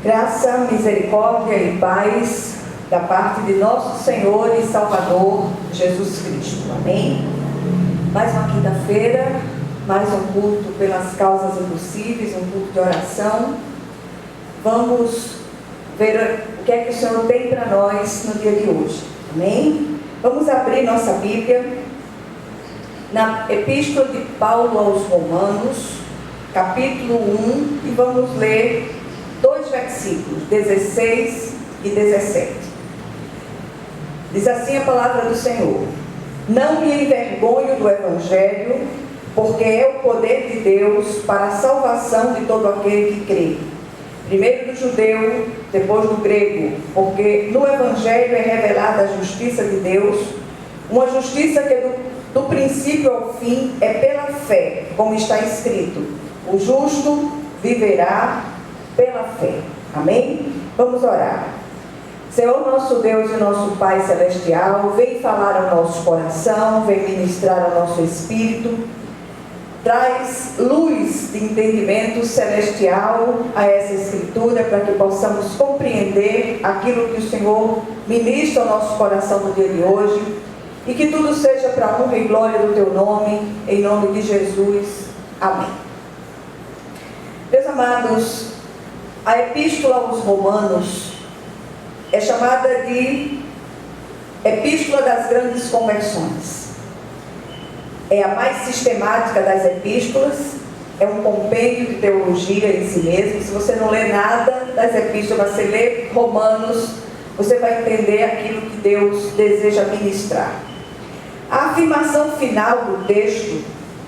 Graça, misericórdia e paz da parte de nosso Senhor e Salvador Jesus Cristo. Amém? Mais uma quinta-feira, mais um culto pelas causas impossíveis, um culto de oração. Vamos ver o que é que o Senhor tem para nós no dia de hoje. Amém? Vamos abrir nossa Bíblia na Epístola de Paulo aos Romanos, capítulo 1, e vamos ler dois versículos, 16 e 17. Diz assim a palavra do Senhor: não me envergonho do Evangelho, porque é o poder de Deus para a salvação de todo aquele que crê. Primeiro do judeu, depois do grego, porque no Evangelho é revelada a justiça de Deus, uma justiça que do princípio ao fim é pela fé, como está escrito: o justo viverá pela fé. Amém? Vamos orar. Senhor nosso Deus e nosso Pai Celestial, vem falar ao nosso coração, vem ministrar ao nosso espírito, traz luz de entendimento celestial a essa escritura, para que possamos compreender aquilo que o Senhor ministra ao nosso coração no dia de hoje, e que tudo seja para a honra e glória do Teu nome, em nome de Jesus. Amém. Meus amados, a Epístola aos Romanos é chamada de Epístola das Grandes Conversões. É a mais sistemática das epístolas, é um compêndio de teologia em si mesmo. Se você não lê nada das epístolas, você lê Romanos, você vai entender aquilo que Deus deseja ministrar. A afirmação final do texto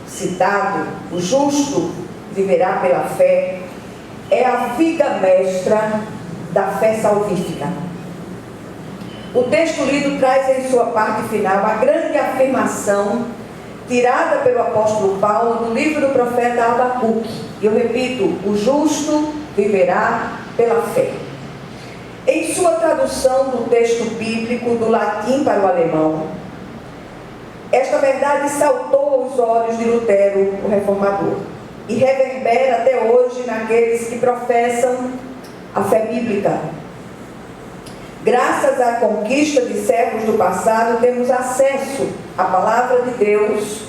citado, o justo viverá pela fé, é a viga mestra da fé salvífica. O texto lido traz em sua parte final a grande afirmação tirada pelo apóstolo Paulo no livro do profeta Abacuque. E eu repito: o justo viverá pela fé. Em sua tradução do texto bíblico do latim para o alemão, esta verdade saltou aos olhos de Lutero, o reformador, e reverbera até hoje naqueles que professam a fé bíblica. Graças à conquista de séculos do passado, temos acesso à palavra de Deus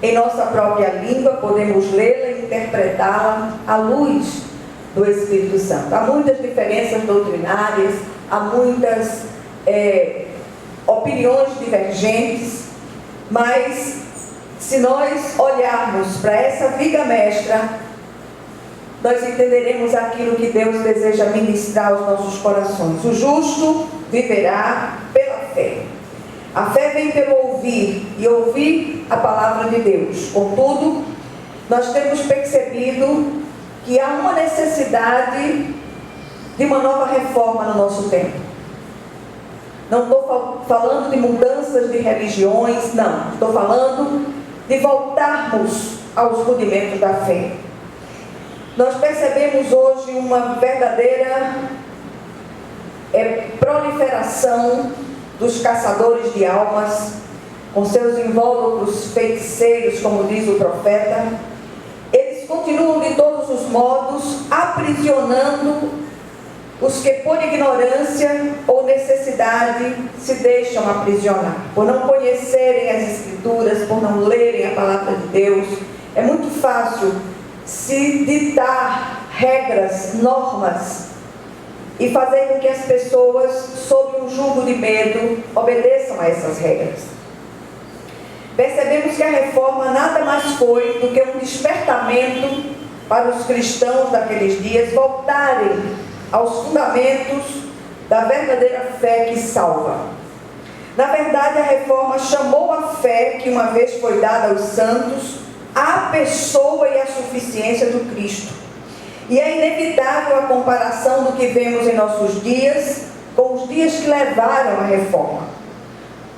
em nossa própria língua, podemos lê-la e interpretá-la à luz do Espírito Santo. Há muitas diferenças doutrinárias, há muitas opiniões divergentes, mas se nós olharmos para essa viga mestra, nós entenderemos aquilo que Deus deseja ministrar aos nossos corações. O justo viverá pela fé. A fé vem pelo ouvir, e ouvir a palavra de Deus. Contudo, nós temos percebido que há uma necessidade de uma nova reforma no nosso tempo. Não estou falando de mudanças de religiões, não. Estou falando de voltarmos aos rudimentos da fé. Nós percebemos hoje uma verdadeira proliferação dos caçadores de almas, com seus invólucros feiticeiros, como diz o profeta. Eles continuam de todos os modos aprisionando os que por ignorância ou necessidade se deixam aprisionar, por não conhecerem as Escrituras, por não lerem a palavra de Deus. É muito fácil se ditar regras, normas, e fazer com que as pessoas, sob um jugo de medo, obedeçam a essas regras. Percebemos que a reforma nada mais foi do que um despertamento para os cristãos daqueles dias voltarem aos fundamentos da verdadeira fé que salva. Na verdade, a reforma chamou a fé que uma vez foi dada aos santos à pessoa e à suficiência do Cristo. E é inevitável a comparação do que vemos em nossos dias com os dias que levaram à reforma.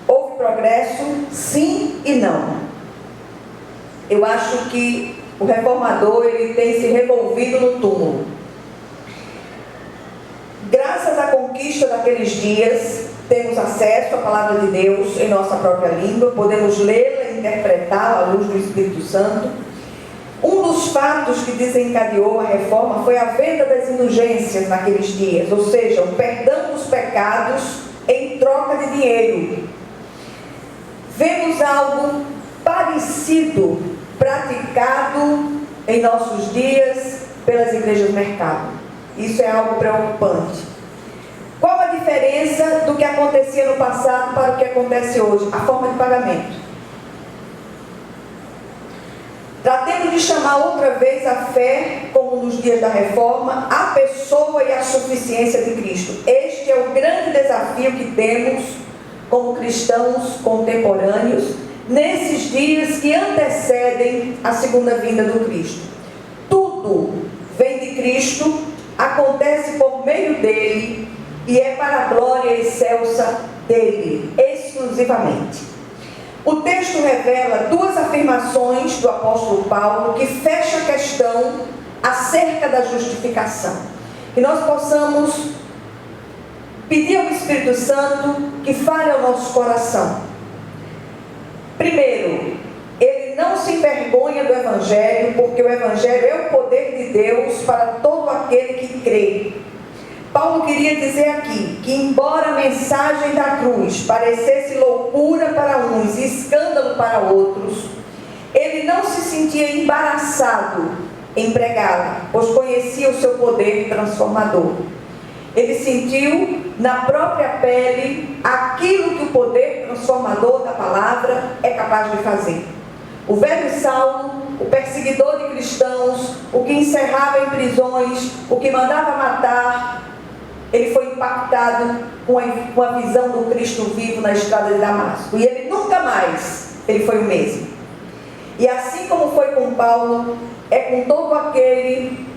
Houve progresso, sim e não. Eu acho que o reformador ele tem se revolvido no túmulo. Graças à conquista daqueles dias, temos acesso à palavra de Deus em nossa própria língua, podemos lê-la e interpretá-la à luz do Espírito Santo. Um dos fatos que desencadeou a reforma foi a venda das indulgências naqueles dias, ou seja, o perdão dos pecados em troca de dinheiro. Vemos algo parecido praticado em nossos dias pelas igrejas mercado. Isso é algo preocupante. Qual a diferença do que acontecia no passado para o que acontece hoje? A forma de pagamento. Tratemos de chamar outra vez a fé, como nos dias da reforma, a pessoa e a suficiência de Cristo. Este é o grande desafio que temos como cristãos contemporâneos nesses dias que antecedem a segunda vinda do Cristo. Tudo vem de Cristo, acontece por meio dele e é para a glória excelsa dele, exclusivamente. O texto revela duas afirmações do apóstolo Paulo que fecham a questão acerca da justificação. Que nós possamos pedir ao Espírito Santo que fale ao nosso coração. Primeiro, ele não se envergonha do Evangelho, porque o Evangelho é o poder de Deus para todo aquele que crê. Paulo queria dizer aqui que, embora a mensagem da cruz parecesse loucura para uns e escândalo para outros, ele não se sentia embaraçado em pregá-la, pois conhecia o seu poder transformador. Ele sentiu na própria pele aquilo que o poder transformador da palavra é capaz de fazer. O velho Saulo, o perseguidor de cristãos, o que encerrava em prisões, o que mandava matar, ele foi impactado com a visão do Cristo vivo na estrada de Damasco. E ele nunca mais foi o mesmo. E assim como foi com Paulo, é com todo aquele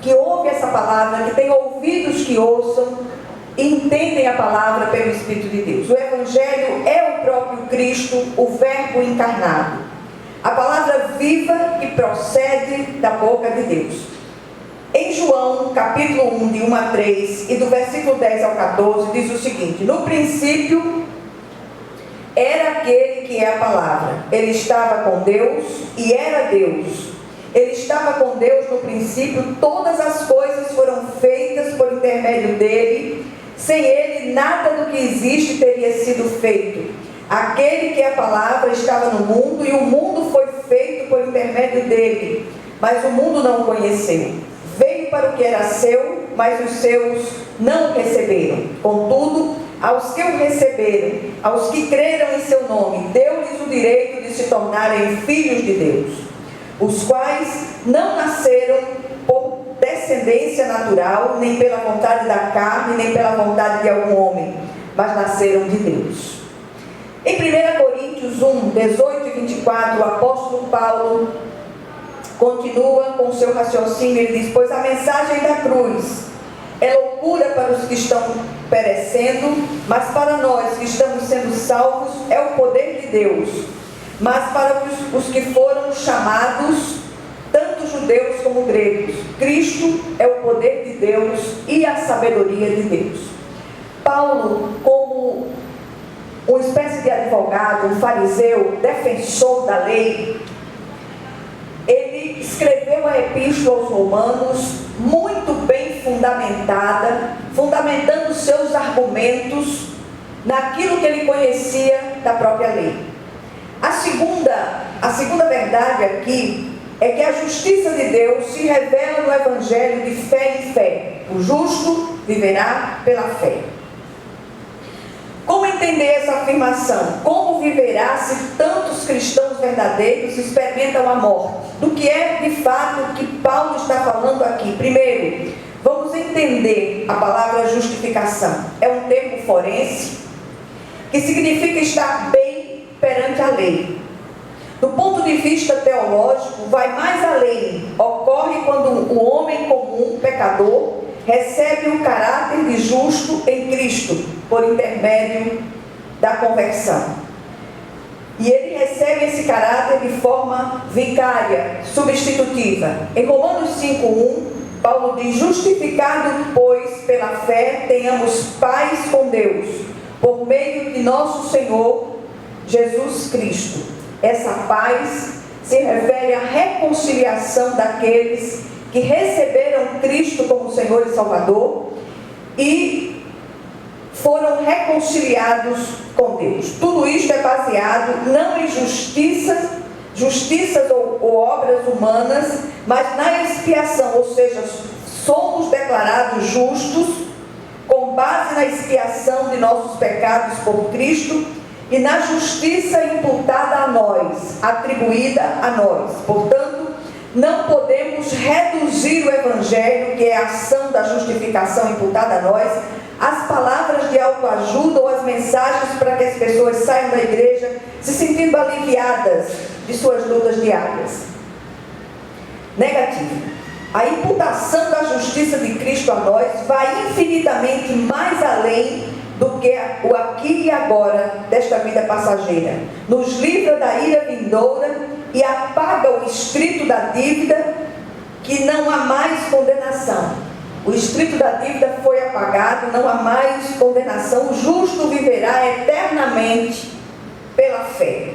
que ouve essa palavra, que tem ouvidos que ouçam e entendem a palavra pelo Espírito de Deus. O Evangelho é o próprio Cristo, o Verbo encarnado. A palavra viva que procede da boca de Deus. Em João, capítulo 1, de 1 a 3, e do versículo 10 ao 14, diz o seguinte: no princípio era aquele que é a palavra. Ele estava com Deus e era Deus. Ele estava com Deus no princípio, todas as coisas foram feitas por intermédio dele. Sem ele, nada do que existe teria sido feito. Aquele que é a palavra estava no mundo, e o mundo foi feito por intermédio dele, mas o mundo não o conheceu. Veio para o que era seu, mas os seus não o receberam. Contudo, aos que o receberam, aos que creram em seu nome, deu-lhes o direito de se tornarem filhos de Deus, os quais não nasceram por descendência natural, nem pela vontade da carne, nem pela vontade de algum homem, mas nasceram de Deus. Em 1 Coríntios 1, 18 e 24, o apóstolo Paulo continua com o seu raciocínio. Ele diz: pois a mensagem da cruz é loucura para os que estão perecendo, mas para nós que estamos sendo salvos é o poder de Deus. Mas para os que foram chamados, tanto judeus como gregos, Cristo é o poder de Deus e a sabedoria de Deus. Paulo, como uma espécie de advogado, um fariseu, defensor da lei, ele escreveu a epístola aos Romanos muito bem fundamentada, fundamentando seus argumentos naquilo que ele conhecia da própria lei. A segunda verdade aqui é que a justiça de Deus se revela no Evangelho de fé em fé. O justo viverá pela fé. Como entender essa afirmação? Como viverá se tantos cristãos verdadeiros experimentam a morte? Do que é de fato o que Paulo está falando aqui? Primeiro, vamos entender a palavra justificação. É um termo forense que significa estar bem perante a lei. Do ponto de vista teológico, vai mais além. Ocorre quando o homem comum, pecador, recebe um caráter de justo em Cristo, por intermédio da conversão. E ele recebe esse caráter de forma vicária, substitutiva. Em Romanos 5:1, Paulo diz: justificado, pois, pela fé, tenhamos paz com Deus, por meio de nosso Senhor Jesus Cristo. Essa paz se refere à reconciliação daqueles que receberam Cristo como Senhor e Salvador e foram reconciliados com Deus. Tudo isto é baseado não em justiças ou obras humanas, mas na expiação, ou seja, somos declarados justos com base na expiação de nossos pecados por Cristo e na justiça imputada a nós, atribuída a nós. Portanto, não podemos reduzir o Evangelho, que é a ação da justificação imputada a nós, às palavras de autoajuda ou às mensagens para que as pessoas saiam da igreja se sentindo aliviadas de suas lutas diárias. Negativo. A imputação da justiça de Cristo a nós vai infinitamente mais além do que o aqui e agora desta vida passageira. Nos livra da ira vindoura e apaga o escrito da dívida, que não há mais condenação. O escrito da dívida foi apagado, não há mais condenação. O justo viverá eternamente pela fé.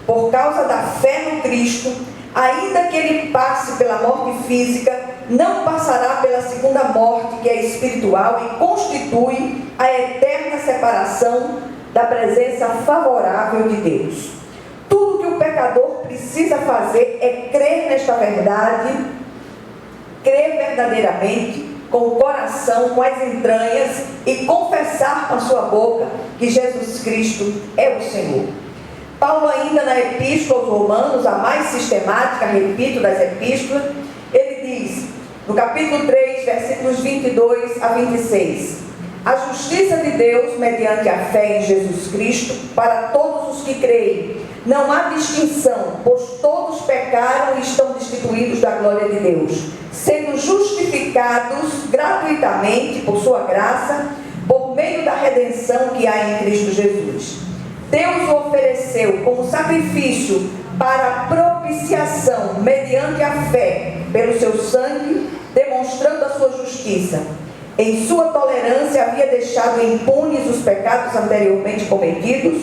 Por causa da fé no Cristo, ainda que ele passe pela morte física, não passará pela segunda morte, que é espiritual, e constitui a eterna separação da presença favorável de Deus. Tudo que o pecador precisa fazer é crer nesta verdade, crer verdadeiramente, com o coração, com as entranhas, e confessar com a sua boca que Jesus Cristo é o Senhor. Paulo, ainda na Epístola aos Romanos, a mais sistemática, repito, das epístolas, ele diz, no capítulo 3, versículos 22 a 26, a justiça de Deus, mediante a fé em Jesus Cristo, para todos os que creem, não há distinção, pois todos pecaram e estão destituídos da glória de Deus, sendo justificados gratuitamente por sua graça, por meio da redenção que há em Cristo Jesus. Deus o ofereceu como sacrifício para propiciação, mediante a fé, pelo seu sangue, demonstrando a sua justiça. Em sua tolerância havia deixado impunes os pecados anteriormente cometidos,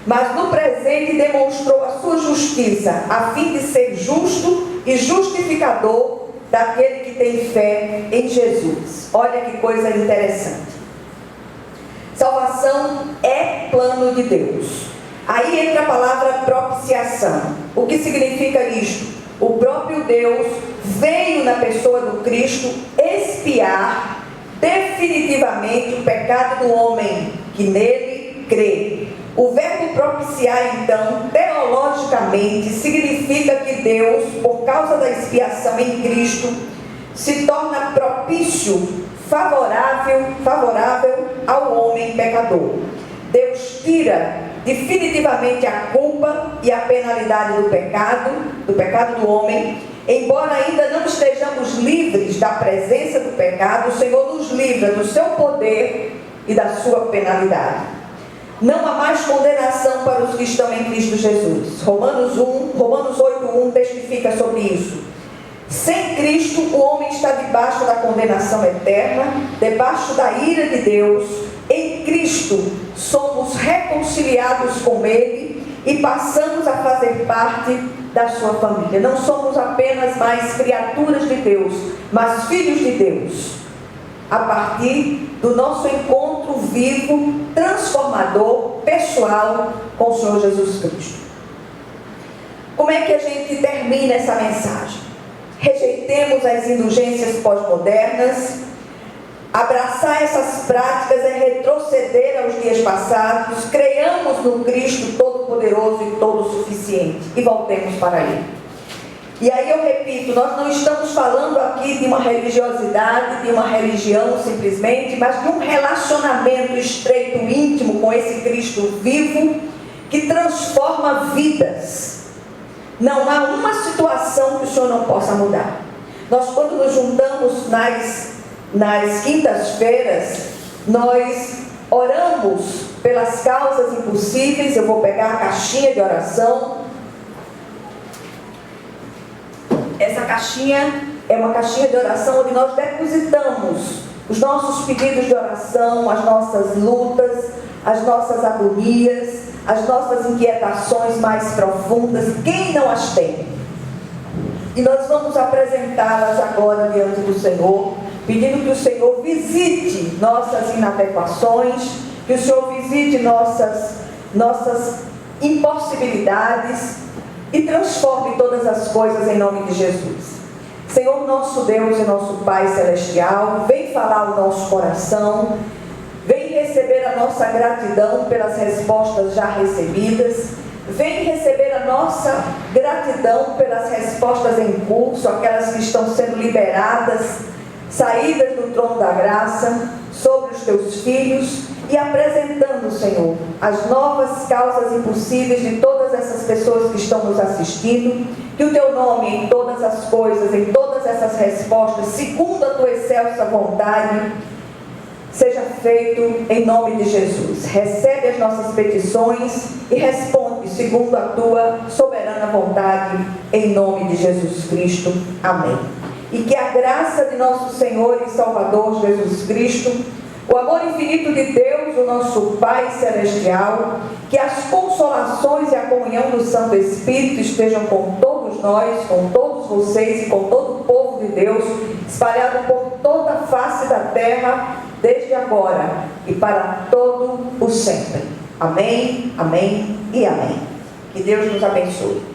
mas no presente demonstrou a sua justiça, a fim de ser justo e justificador daquele que tem fé em Jesus. Olha que coisa interessante. Salvação é plano de Deus. Aí entra a palavra propiciação. O que significa isto? O próprio Deus veio na pessoa do Cristo expiar definitivamente o pecado do homem que nele crê. O verbo propiciar, então, teologicamente, significa que Deus, por causa da expiação em Cristo, se torna propício, favorável ao homem pecador. Deus tira definitivamente a culpa e a penalidade do pecado do homem. Embora ainda não estejamos livres da presença do pecado, o Senhor nos livra do seu poder e da sua penalidade. Não há mais condenação para os que estão em Cristo Jesus. Romanos 8:1 testifica sobre isso. Sem Cristo, o homem está debaixo da condenação eterna, debaixo da ira de Deus. Em Cristo, somos reconciliados com Ele e passamos a fazer parte da sua família. Não somos apenas mais criaturas de Deus, mas filhos de Deus, a partir do nosso encontro vivo, transformador, pessoal com o Senhor Jesus Cristo. Como é que a gente termina essa mensagem? Rejeitemos as indulgências pós-modernas. Abraçar essas práticas é retroceder aos dias passados. Creiamos no Cristo Todo-Poderoso e Todo-Suficiente e voltemos para Ele. E aí eu repito, nós não estamos falando aqui de uma religiosidade, de uma religião simplesmente, mas de um relacionamento estreito, íntimo com esse Cristo vivo que transforma vidas. Não há uma situação que o Senhor não possa mudar. Nós, quando nos juntamos nas quintas-feiras, nós oramos pelas causas impossíveis. Eu vou pegar a caixinha de oração. Essa caixinha é uma caixinha de oração onde nós depositamos os nossos pedidos de oração, as nossas lutas, as nossas agonias, as nossas inquietações mais profundas. Quem não as tem? E nós vamos apresentá-las agora diante do Senhor, pedindo que o Senhor visite nossas inadequações, que o Senhor visite nossas impossibilidades e transforme todas as coisas em nome de Jesus. Senhor, nosso Deus e nosso Pai Celestial, vem falar o nosso coração, vem receber a nossa gratidão pelas respostas já recebidas, vem receber a nossa gratidão pelas respostas em curso, aquelas que estão sendo liberadas, saídas do trono da graça, sobre os teus filhos, e apresentando, Senhor, as novas causas impossíveis de todas essas pessoas que estão nos assistindo, que o teu nome em todas as coisas, em todas essas respostas, segundo a tua excelsa vontade, seja feito em nome de Jesus. Recebe as nossas petições e responde segundo a tua soberana vontade, em nome de Jesus Cristo. Amém. E que a graça de nosso Senhor e Salvador Jesus Cristo, o amor infinito de Deus, o nosso Pai Celestial, que as consolações e a comunhão do Santo Espírito estejam com todos nós, com todos vocês e com todo o povo de Deus, espalhado por toda a face da terra, desde agora e para todo o sempre. Amém, amém e amém. Que Deus nos abençoe.